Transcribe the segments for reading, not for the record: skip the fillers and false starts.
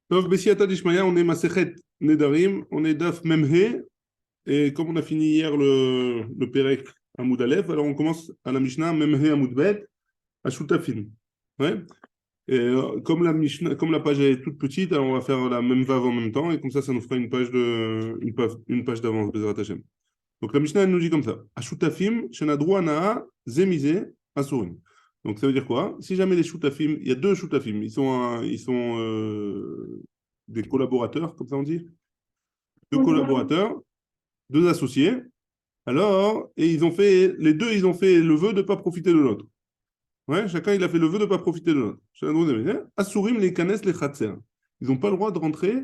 Donc, Bessiata Dishmaya, on est Masechet Nedarim, on est Daf Memhe, et comme on a fini hier le Perek Amoud Aleph, alors on commence à la Mishnah Memhe Amoud Bet, à Shutafim. Ouais. Et comme la Mishnah, comme la page est toute petite, alors on va faire la même vav en même temps, et comme ça nous fera une page d'avance, Bezrat Hashem. Donc la Mishnah, elle nous dit comme ça Ashutafim, Shenadru Anaa, Zemize, Asurim. Donc ça veut dire quoi? Si jamais les Shutafim, il y a deux Shutafim, ils sont des collaborateurs, comme ça on dit, deux collaborateurs, deux associés, alors, et les deux, ils ont fait le vœu de ne pas profiter de l'autre. Ouais, chacun, il a fait le vœu de ne pas profiter de l'autre. Asurim les kanes les khatser. Ils n'ont pas le droit de rentrer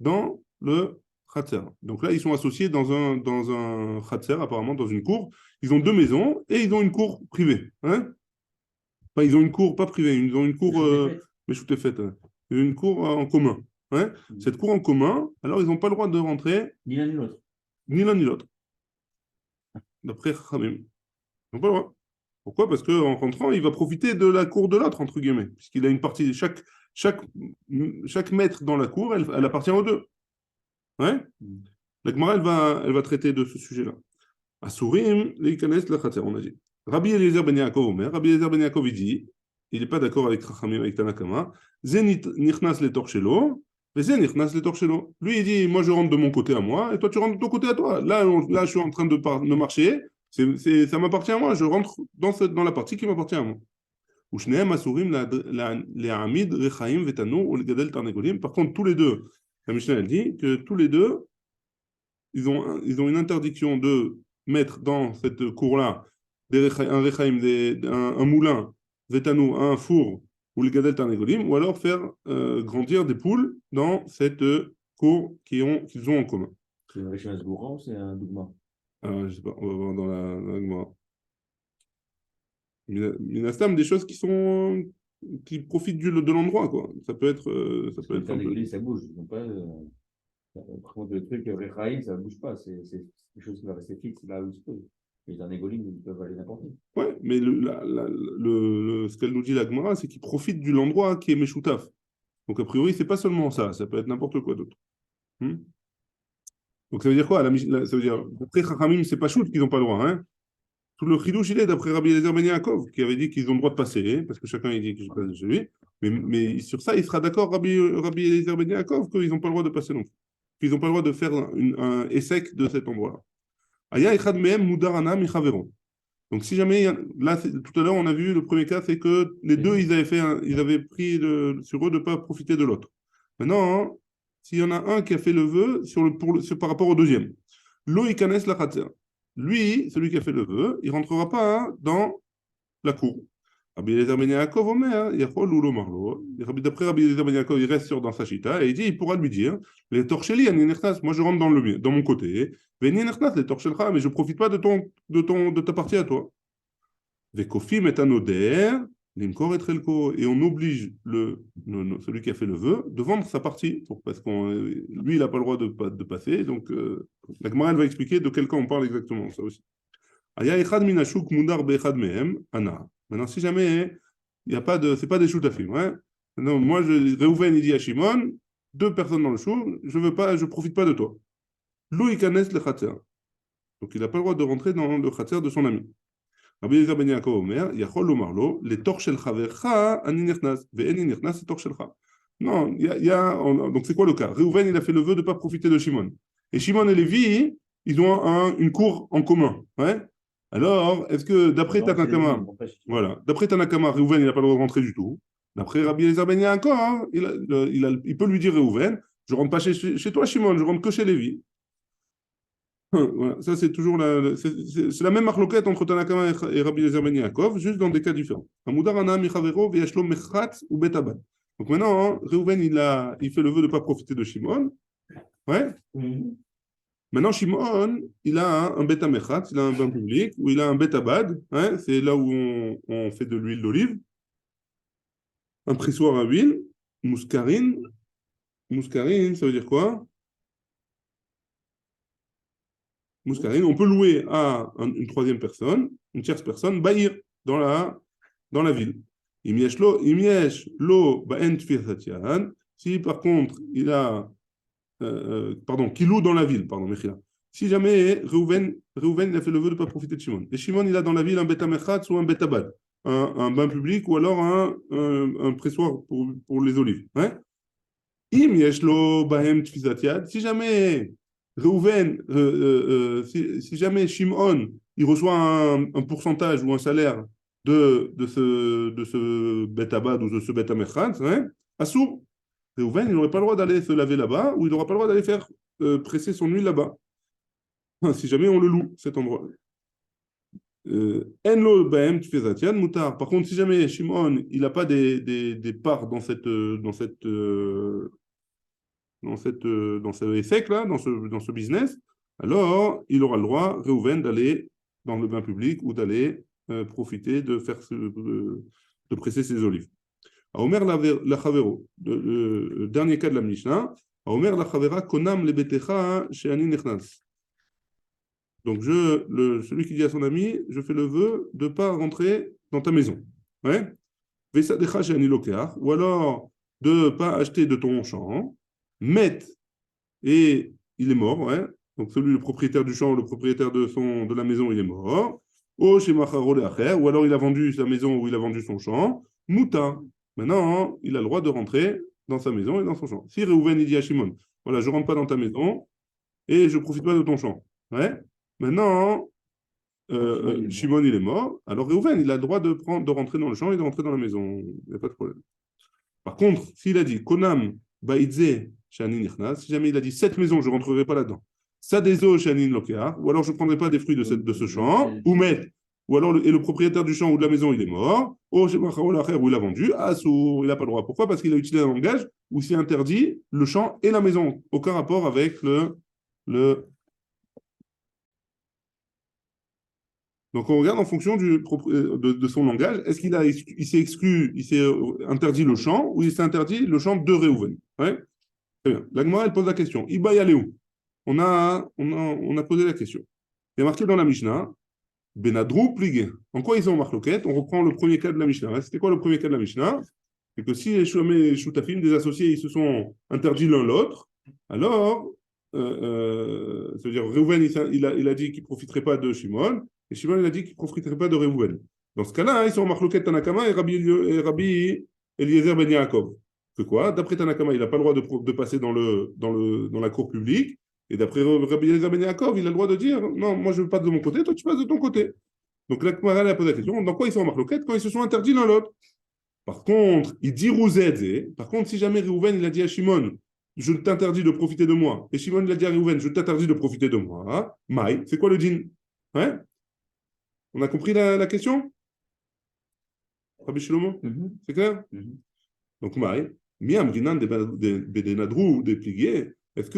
dans le khatser. Donc là, ils sont associés dans un khatser, apparemment, dans une cour. Ils ont deux maisons et ils ont une cour privée. Hein. Enfin, ils ont une cour, pas privée, ils ont une cour, mais je t'ai faite. Ils ont une cour en commun. Hein. Cette cour en commun, alors ils n'ont pas le droit de rentrer ni l'un ni l'autre. Ni l'un ni l'autre. D'après Khamim. Ils n'ont pas le droit. Pourquoi? Parce qu'en rentrant, il va profiter de la cour de l'autre, entre guillemets, puisqu'il a une partie, chaque mètre dans la cour, elle appartient aux deux. Ouais. La Gemara, elle va traiter de ce sujet-là. Asurim, les Ikanes, la Khater, on a dit. Rabbi Eliezer ben Yaakov Omer, Rabbi Eliezer ben Yaakov, il dit, il n'est pas d'accord avec Chachamim, avec Tanakama, Zenit nichnas le torchelo, et Zen nichnas le torchelo. Lui, il dit, moi, je rentre de mon côté à moi, et toi, tu rentres de ton côté à toi. Là je suis en train de marcher, ça m'appartient à moi, je rentre dans la partie qui m'appartient à moi. Par contre, tous les deux, la Mishnah elle dit que tous les deux, ils ont une interdiction de mettre dans cette cour-là un rechaim, un moulin, vetanou, un four, ou le gadel tarnegolim, ou alors faire grandir des poules dans cette cour qu'ils ont en commun. C'est une Rishon Gourand ou c'est un Dougma? Je sais pas, on va voir dans la Gemara. Minastam, des choses qui profitent de l'endroit, quoi. Ça peut être un peu... Les ça bouge. Ils n'ont pas, par contre, le truc Rechaïm, ça ne bouge pas. C'est quelque chose qui va rester fixe là où il se peut. Les Tarnégolim, ils peuvent aller n'importe où. Ouais, mais ce qu'elle nous dit la Gemara, c'est qu'ils profitent de l'endroit qui est Meshoutaf. Donc a priori, c'est pas seulement ça peut être n'importe quoi d'autre. Donc ça veut dire quoi? Ça veut dire, d'après Chachamim, c'est pas shoot qu'ils n'ont pas le droit. Hein. Tout le chidouch, il est d'après Rabbi Eliezer ben Yaakov, qui avait dit qu'ils ont le droit de passer, parce que chacun il dit que je passe de chez lui. Mais sur ça, il sera d'accord, Rabbi Eliezer ben Yaakov, qu'ils n'ont pas le droit de passer non plus. Qu'ils n'ont pas le droit de faire un essai de cet endroit-là. Aya echad mehem mudarana michaveron. Donc si jamais, là, tout à l'heure, on a vu, le premier cas, c'est que les deux, ils avaient pris sur eux de ne pas profiter de l'autre. Maintenant, hein, s'il y en a un qui a fait le vœu par rapport au deuxième, lo ikanes la khatser. Lui, celui qui a fait le vœu, il ne rentrera pas hein, dans la cour. Rabbi Eliezer ben Yaakov Omer, Yachol ou lo marlo. D'après Rabbi Eliezer ben Yaakov, il reste dans sa chita et il pourra lui dire, les torcheli, moi je rentre dans mon côté, les torchelcha, mais je ne profite pas de ta partie à toi. Vekofim est un oder, l'imkor et trelko, et on oblige celui qui a fait le vœu de vendre sa partie, parce que lui, il n'a pas le droit de passer, donc la Gemara elle va expliquer de quel cas on parle exactement, ça aussi. Aya echad minashuk mudar beechad mehem, ana. Maintenant, si jamais il y a pas de, c'est pas des choutafim, hein. Non, moi, Reuven, il dit à Shimon, deux personnes dans le chou, je profite pas de toi. Lou ikanes le khatser. Donc, il n'a pas le droit de rentrer dans le khatser de son ami. Rabbi Eliezer ben Yaakov Omer, Yachol lomar lo, les torches shel chavercha, ani nechnas, ve'eni nechnas, c'est torches shelcha. Non, donc c'est quoi le cas? Reuven, il a fait le vœu de ne pas profiter de Shimon. Et Shimon et Lévi, ils ont une cour en commun. Ouais. Alors, est-ce que d'après Tanakama, voilà, d'après Tanakama, Reuven, il n'a pas le droit de rentrer du tout. D'après Rabbi Eliezer ben Yaakov, hein, il peut lui dire Reuven, je ne rentre pas chez toi, Shimon, je rentre que chez Lévi. Voilà, ça c'est toujours c'est la même marloquette entre Tanakama et Rabbi Eliezer ben Yaakov, juste dans des cas différents. Amudar ana michavero v'yashlo mechatz ou betabad. Donc maintenant, hein, Reuven, il fait le vœu de ne pas profiter de Shimon. Ouais. Maintenant, Shimon, il a un bêta mechatz, il a un bain public, où il a un bêta bad, hein, c'est là où on fait de l'huile d'olive, un pressoir à huile, mouscarine. Mouscarine, ça veut dire quoi? Mouscarine, on peut louer à une troisième personne, une tierce personne, baïr, dans la ville. Si par contre, qui loue dans la ville, pardon, Mechila. Si jamais Reuven, il a fait le vœu de ne pas profiter de Shimon. Et Shimon, il a dans la ville un bêta merchatz ou un bêta bad, un bain public ou alors un pressoir pour les olives. Hein? Im yeshlo bahem tfizat yad. Si jamais Reuven, si jamais Shimon, il reçoit un pourcentage ou un salaire de ce bêta bad ou de ce bêta merchatz, hein? Assour. Reuven, il n'aurait pas le droit d'aller se laver là-bas ou il n'aura pas le droit d'aller faire presser son huile là-bas. Si jamais on le loue, cet endroit. Enlo baem tu fais zatian moutar. Par contre, si jamais Shimon il n'a pas des parts dans ce ESSEC là, dans ce business, alors il aura le droit, Reuven, d'aller dans le bain public ou d'aller profiter de faire de presser ses olives. Omer la chavero, le dernier cas de la Mishnah. Omer la chavera konam le betecha she'ani nechnas. Donc, celui qui dit à son ami, je fais le vœu de ne pas rentrer dans ta maison. Ouais? Ou alors de ne pas acheter de ton champ. Met, et il est mort. Ouais? Donc, le propriétaire du champ, le propriétaire de la maison, il est mort. Ou alors il a vendu sa maison ou il a vendu son champ. Mouta. Maintenant, il a le droit de rentrer dans sa maison et dans son champ. Si Reuven, il dit à Shimon, voilà, je ne rentre pas dans ta maison et je ne profite pas de ton champ. Ouais? Maintenant, Shimon, il est mort. Alors, Reuven, il a le droit de rentrer dans le champ et de rentrer dans la maison. Il n'y a pas de problème. Par contre, s'il a dit Konam Baïdze Shani Nichnas, si jamais il a dit cette maison, je ne rentrerai pas là-dedans. Sadezo Shani Lokea, ou alors je ne prendrai pas des fruits de ce champ, ou met, ou alors le propriétaire du champ ou de la maison, il est mort, ou il a vendu, il n'a pas le droit. Pourquoi? Parce qu'il a utilisé un langage où c'est interdit le champ et la maison. Aucun rapport avec le Donc, on regarde en fonction de son langage. Est-ce il s'est exclu, il s'est interdit le champ ou il s'est interdit le champ de Reuven? Ouais. Très bien. La Gemara, elle pose la question. Iba yaléou. On a posé la question. Il y a marqué dans la Mishnah, Benadrou pligé. En quoi ils ont marloquette? On reprend le premier cas de la Mishnah. C'était quoi le premier cas de la Mishnah? C'est que si les Shutafim, des associés, ils se sont interdits l'un l'autre, alors, c'est-à-dire Reuven, il a dit qu'il ne profiterait pas de Shimon, et Shimon, il a dit qu'il ne profiterait pas de Reuven. Dans ce cas-là, ils sont en marloquette Tanakama et Rabbi Eliezer Ben Yaakov. C'est quoi? D'après Tanakama, il n'a pas le droit de passer dans la cour publique, et d'après Rabbi Eliezer Ben Yaakov, il a le droit de dire non, moi je ne veux pas de mon côté, toi tu passes de ton côté. Donc là, Gemara a posé la question dans quoi ils sont en marloquette? Quand ils se sont interdits l'un l'autre. Par contre, il dit Rouzedze. Par contre, si jamais Reuven il a dit à Shimon, je t'interdis de profiter de moi, et Shimon il a dit à Reuven, je t'interdis de profiter de moi, Maï, c'est quoi le din? Ouais? On a compris la question? Rabbi Shlomo? C'est clair? Donc, Maï, Miam Rinan des Nadrou, des pliés, est-ce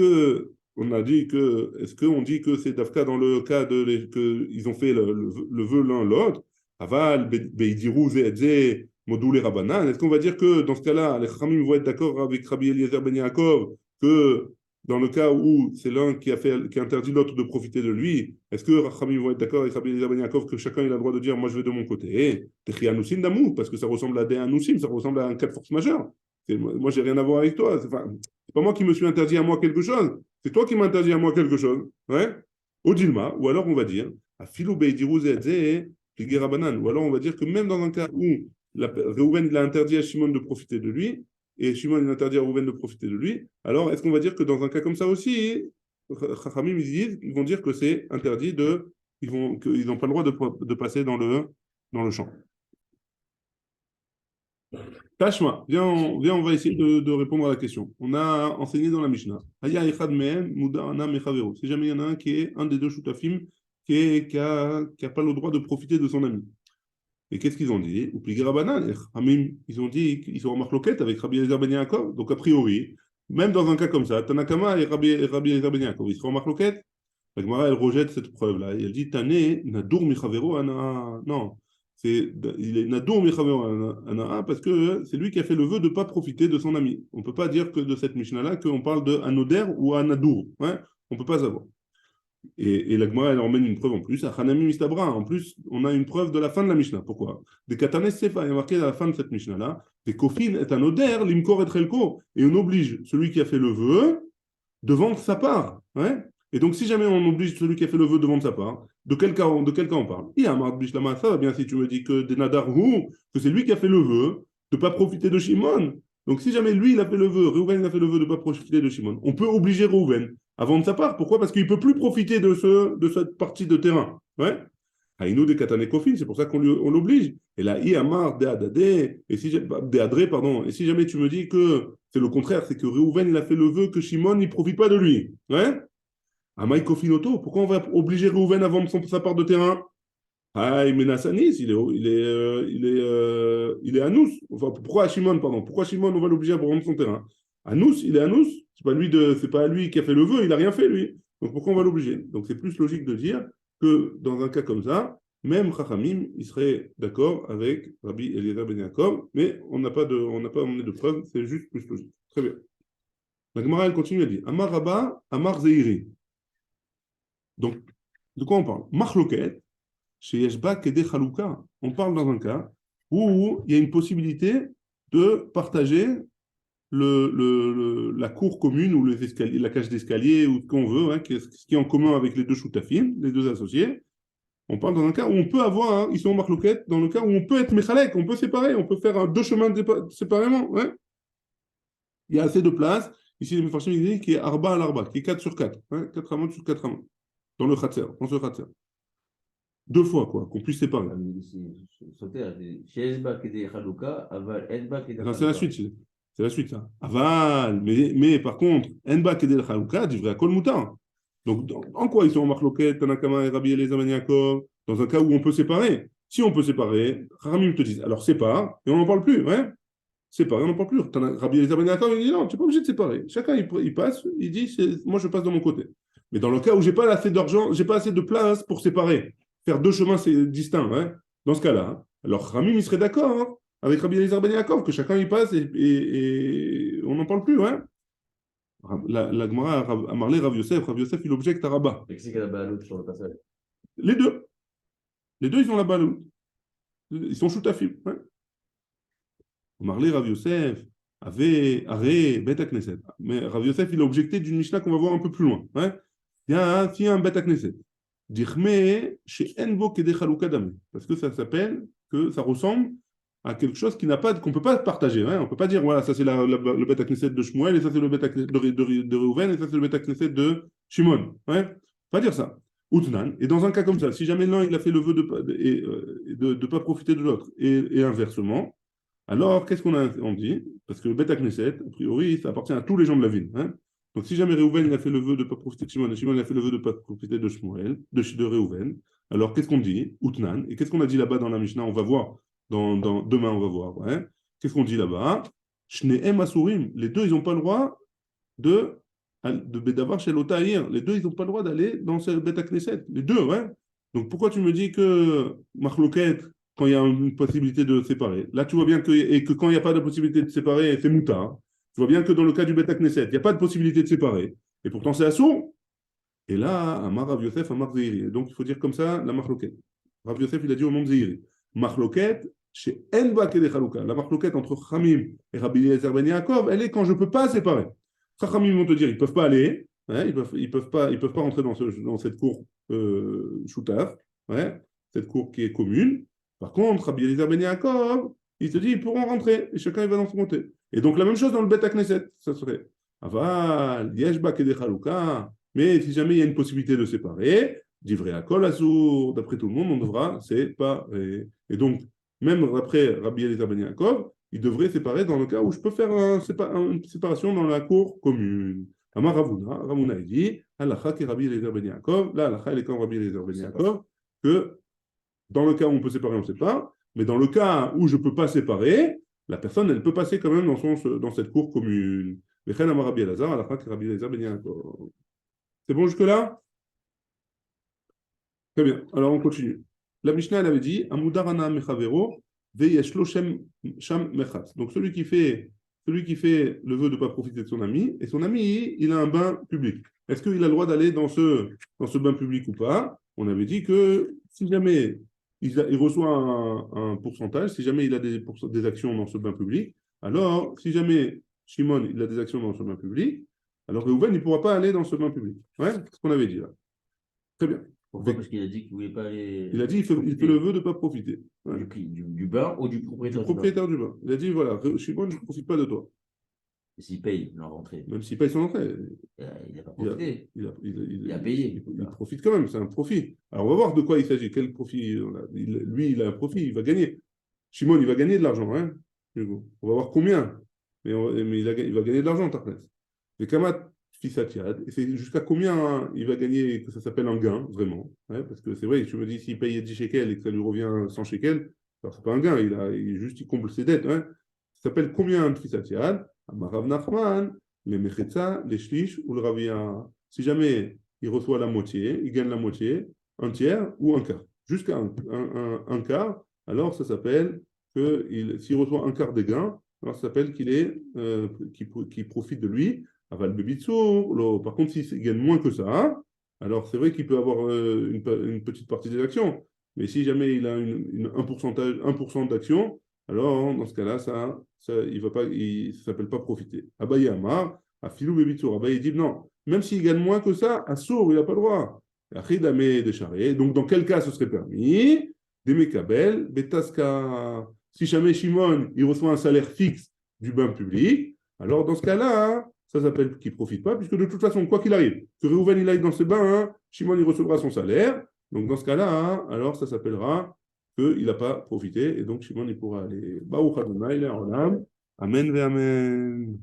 qu'on dit que c'est Dafka dans le cas qu'ils ont fait le vœu l'un l'autre? Aval, Beidirou, Zedze, Modoul et Rabanan. Est-ce qu'on va dire que dans ce cas-là, les Khamim vont être d'accord avec Rabbi Eliezer Ben Yaakov que dans le cas où c'est l'un qui a interdit l'autre de profiter de lui, est-ce que Khamim vont être d'accord avec Rabbi Eliezer Ben Yaakov que chacun il a le droit de dire moi je vais de mon côté? Techri Anousim d'Amou, parce que ça ressemble à des Anousim, ça ressemble à un cas de force majeure. Moi, j'ai rien à voir avec toi. C'est pas moi qui me suis interdit à moi quelque chose. C'est toi qui m'as interdit à moi quelque chose. Ouais? Odilma, ou alors on va dire, à Filou Beidirou Zedze, Rabanan. Ou alors on va dire que même dans un cas où Reuven il a interdit à Shimon de profiter de lui, et Shimon il a interdit à Reuven de profiter de lui, alors est-ce qu'on va dire que dans un cas comme ça aussi, Chachamim ils vont dire que c'est interdit qu'ils n'ont pas le droit de passer dans le champ. Tashma, viens, on va essayer de répondre à la question. On a enseigné dans la Mishnah. Si jamais il y en a un qui est un des deux shutafim qui a pas le droit de profiter de son ami. Et qu'est-ce qu'ils ont dit? Ils ont dit qu'ils sont en marloquette avec Rabbi Eliezer Ben Yaakov. Donc a priori, même dans un cas comme ça, Tanakama et Rabbi Eliezer Ben Yaakov, ils seront en marloquette. La Gemara, elle rejette cette preuve-là. Et elle dit Tane, Nadur Michavero Ana. Non, il est Nadur Michavero Ana parce que c'est lui qui a fait le vœu de ne pas profiter de son ami. On ne peut pas dire que de cette Mishnah-là qu'on parle de Anoder ou Anadur. Ouais? On ne peut pas savoir. Et la Gemara, elle emmène une preuve en plus. À Hanami Mistabra, en plus, on a une preuve de la fin de la Mishnah. Pourquoi? Des Katanes Sefa, il y a marqué à la fin de cette Mishnah-là, des Kofin est un oder, limkor et trelko. Et on oblige celui qui a fait le vœu de vendre sa part. Ouais. Et donc, si jamais on oblige celui qui a fait le vœu de vendre sa part, de quel cas on parle? Il y a un Bishlama, ça va bien si tu me dis que des Nadar que c'est lui qui a fait le vœu de ne pas profiter de Shimon. Donc, si jamais lui, il a fait le vœu, Reuven, il a fait le vœu de ne pas profiter de Shimon, on peut obliger Reuven à vendre sa part. Pourquoi? Parce qu'il ne peut plus profiter de cette partie de terrain. Ouais. Haïnou de Katane Kofin, c'est pour ça on l'oblige. Et là, I Amar de Adade, et si de Adré, pardon, et si jamais tu me dis que c'est le contraire, c'est que Reuven, il a fait le vœu que Shimon, il ne profite pas de lui. Ouais. Amai Kofinoto, pourquoi on va obliger Reuven à vendre sa part de terrain? Ah, Menasanis, il est Anous. Enfin, pourquoi Shimon, pardon? Pourquoi Shimon, on va l'obliger à vendre son terrain? Anous, il est Anous. C'est pas lui qui a fait le vœu, il n'a rien fait, lui. Donc pourquoi on va l'obliger? Donc c'est plus logique de dire que dans un cas comme ça, même Chachamim, il serait d'accord avec Rabbi Eliezer Ben Yaakov, mais on n'a pas amené de preuve, c'est juste plus logique. Très bien. La Gemara, elle continue à dire Amar Rabba, Amar Zeiri. Donc, de quoi on parle? Machloket, chez Yeshba Kede Chalouka. On parle dans un cas où il y a une possibilité de partager la cour commune ou la cage d'escalier ou ce qu'on veut, hein, ce qui est en commun avec les deux choutafim, les deux associés. On parle dans un cas où on peut avoir, hein, ils sont en marloquette, dans le cas où on peut être méchalek, on peut séparer, on peut faire deux chemins séparément. Ouais. Il y a assez de place. Ici, les Mefarshim disent qu'il y a Arba à l'Arba, qui est 4 sur 4, hein, 4 amants sur 4 amants, dans le Khatser, dans ce Khatser. Deux fois, quoi, qu'on puisse séparer. C'est la suite, c'est la suite, ça. Aval, mais par contre, Enba Kedel Chalouka, dit vrai, Kol Moutar. Donc, en quoi ils sont en marloquette, Tanakama et Rabbi Eliezer Ben Yaakov, dans un cas où on peut séparer? Si on peut séparer, Ramim te dit, alors sépare, et on n'en parle plus, ouais? Sépare, on n'en parle plus. Rabbi Eliezer Ben Yaakov, il dit non, tu n'es pas obligé de séparer. Chacun, il passe, il dit, moi je passe de mon côté. Mais dans le cas où j'ai pas assez d'argent, j'ai pas assez de place pour séparer, faire deux chemins distincts, hein, dans ce cas-là, hein, alors Ramim, il serait d'accord, hein, avec Rabbi Eliezer Ben Yaakov, que chacun y passe et on n'en parle plus, hein. La Gemara a marlé Rav Yosef, il objecte à Rabat. Et qui c'est qui a la balle sur le passage? Les deux. Les deux, ils ont la balle. Ils sont choutafim. Ouais. Marlé Rav Yosef avait arrêt Bet Knesset. Mais Rav Yosef, il a objecté d'une Mishnah qu'on va voir un peu plus loin. Ouais. Il y a un Bet Knesset. Dirme chez Enbo Kede Chalouka Dame. Parce que ça s'appelle, que ça ressemble à quelque chose qu'on ne peut pas partager. Hein. On ne peut pas dire, voilà, ça c'est le Beth Knesset de Shmuel, et ça c'est le Beth Knesset de Reuven, et ça c'est le Beth Knesset de Shimon. Ouais. Pas dire ça. Outnan. Et dans un cas comme ça, si jamais l'un il a fait le vœu de ne pas profiter de l'autre, et inversement, alors qu'est-ce on dit? Parce que le Beth Knesset, a priori, ça appartient à tous les gens de la ville. Hein. Donc si jamais Reuven il a fait le vœu de ne pas profiter de Shimon, et Shimon il a fait le vœu de ne pas profiter de Shmuel, de Reuven, alors qu'est-ce qu'on dit? Outnan. Et qu'est-ce qu'on a dit là-bas dans la Mishnah? On va voir. Demain, on va voir. Ouais. Qu'est-ce qu'on dit là-bas? Shneem Asurim. Les deux, ils n'ont pas le droit de Bedavar chez l'Otahir. Les deux, ils n'ont pas le droit d'aller dans ce Beth Knesset. Les deux, ouais. Donc pourquoi tu me dis que Marloquet, quand il y a une possibilité de séparer, là tu vois bien que quand il n'y a pas de possibilité de séparer, c'est Mouta. Hein. Tu vois bien que dans le cas du Beth Knesset, il n'y a pas de possibilité de séparer. Et pourtant, c'est Assour. Et là, Amar Rav Yosef, Amar Zeiri. Donc il faut dire comme ça la Marloquet. Rav Yosef, il a dit au nom de Zeiri. Marloquette, chez Enba Kede Chalouka. La marloquette entre Chamim et Rabbi Eliezer Ben Yaakov, elle est quand je ne peux pas séparer. Chamim vont te dire, ils ne peuvent pas aller, hein, ils peuvent pas rentrer dans cette cour choutaf, ouais, cette cour qui est commune. Par contre, Rabbi Eliezer Ben Yaakov, il te dit, ils pourront rentrer, et chacun il va dans son côté. Et donc la même chose dans le Bet Knesset, ça serait Aval, Yeshba Kede Chalouka, mais si jamais il y a une possibilité de séparer, Divrei Akol Assour, d'après tout le monde, on devra séparer. Et donc, même après Rabbi Eliezer Ben Yaakov, il devrait séparer dans le cas où je peux faire une séparation dans la cour commune. Amar Ravuna il dit, Halacha qui Rabbi Eliezer Ben Yaakov, là, Halacha, il est comme Rabbi Eliezer Ben Yaakov, que dans le cas où on peut séparer, on sépare, mais dans le cas où je ne peux pas séparer, la personne, elle peut passer quand même dans cette cour commune. Amar Rabbi Eliezer, Halacha qui Rabbi Eliezer Ben Yaakov. C'est bon jusque-là? Très bien, alors on continue. La Mishnah, elle avait dit Amudarana mechavero veyeshlo sham mechatz. Donc celui qui fait celui qui fait le vœu de ne pas profiter de son ami, et son ami, il a un bain public. Est-ce qu'il a le droit d'aller dans ce bain public ou pas? On avait dit que si jamais il reçoit un pourcentage, si jamais il a des actions dans ce bain public, alors si jamais Shimon il a des actions dans ce bain public, alors Reuven il ne pourra pas aller dans ce bain public. Ouais, c'est ce qu'on avait dit là. Très bien. Pourquoi? Parce qu'il a dit qu'il ne voulait pas aller. Il a dit il fait le vœu de ne pas profiter. Ouais. Du bain ou du Du propriétaire propriétaire du bain. Il a dit voilà, Shimon, je ne profite pas de toi. Et s'il paye leur rentrée, Même s'il paye son entrée. il n'a pas profité. Il a payé. Il profite quand même, c'est un profit. Alors on va voir de quoi il s'agit, quel profit. Lui, il a un profit, il va gagner. Shimon, il va gagner de l'argent. Hein, on va voir combien. Mais il va gagner de l'argent, Tarnes. Les Kamat Fissatiad, et c'est jusqu'à combien hein, il va gagner, que ça s'appelle un gain, vraiment. Hein, parce que c'est vrai, tu me dis, s'il paye 10 shekels et que ça lui revient 100 shekels, alors c'est pas un gain, il comble ses dettes. Hein. Ça s'appelle combien de Fissatiad? Amarav Nachman, les Mechetza, les Shlish ou le Ravia. Si jamais il reçoit la moitié, il gagne la moitié, un tiers ou un quart. Jusqu'à un quart, alors ça s'appelle que s'il reçoit un quart des gains, alors ça s'appelle qu'il profite de lui. Aval Bebitsour. Par contre, s'il gagne moins que ça, alors c'est vrai qu'il peut avoir une petite partie des actions. Mais si jamais il a un pourcentage, 1% d'actions, alors dans ce cas-là, ça ne s'appelle pas profiter. Abaye Amar, à Filou Bebitsour. Abaye dit non, même s'il gagne moins que ça, à Sour, il n'a pas le droit. Donc dans quel cas ce serait permis? Des Mekabel, Betaska. Si jamais Shimon il reçoit un salaire fixe du bain public, alors dans ce cas-là, ça s'appelle qu'il ne profite pas, puisque de toute façon, quoi qu'il arrive, que Reuven il aille dans ses bains, hein, Shimon il recevra son salaire. Donc dans ce cas-là, hein, alors ça s'appellera qu'il n'a pas profité, et donc Shimon il pourra aller. Baruch Adonai, Amen ve Amen.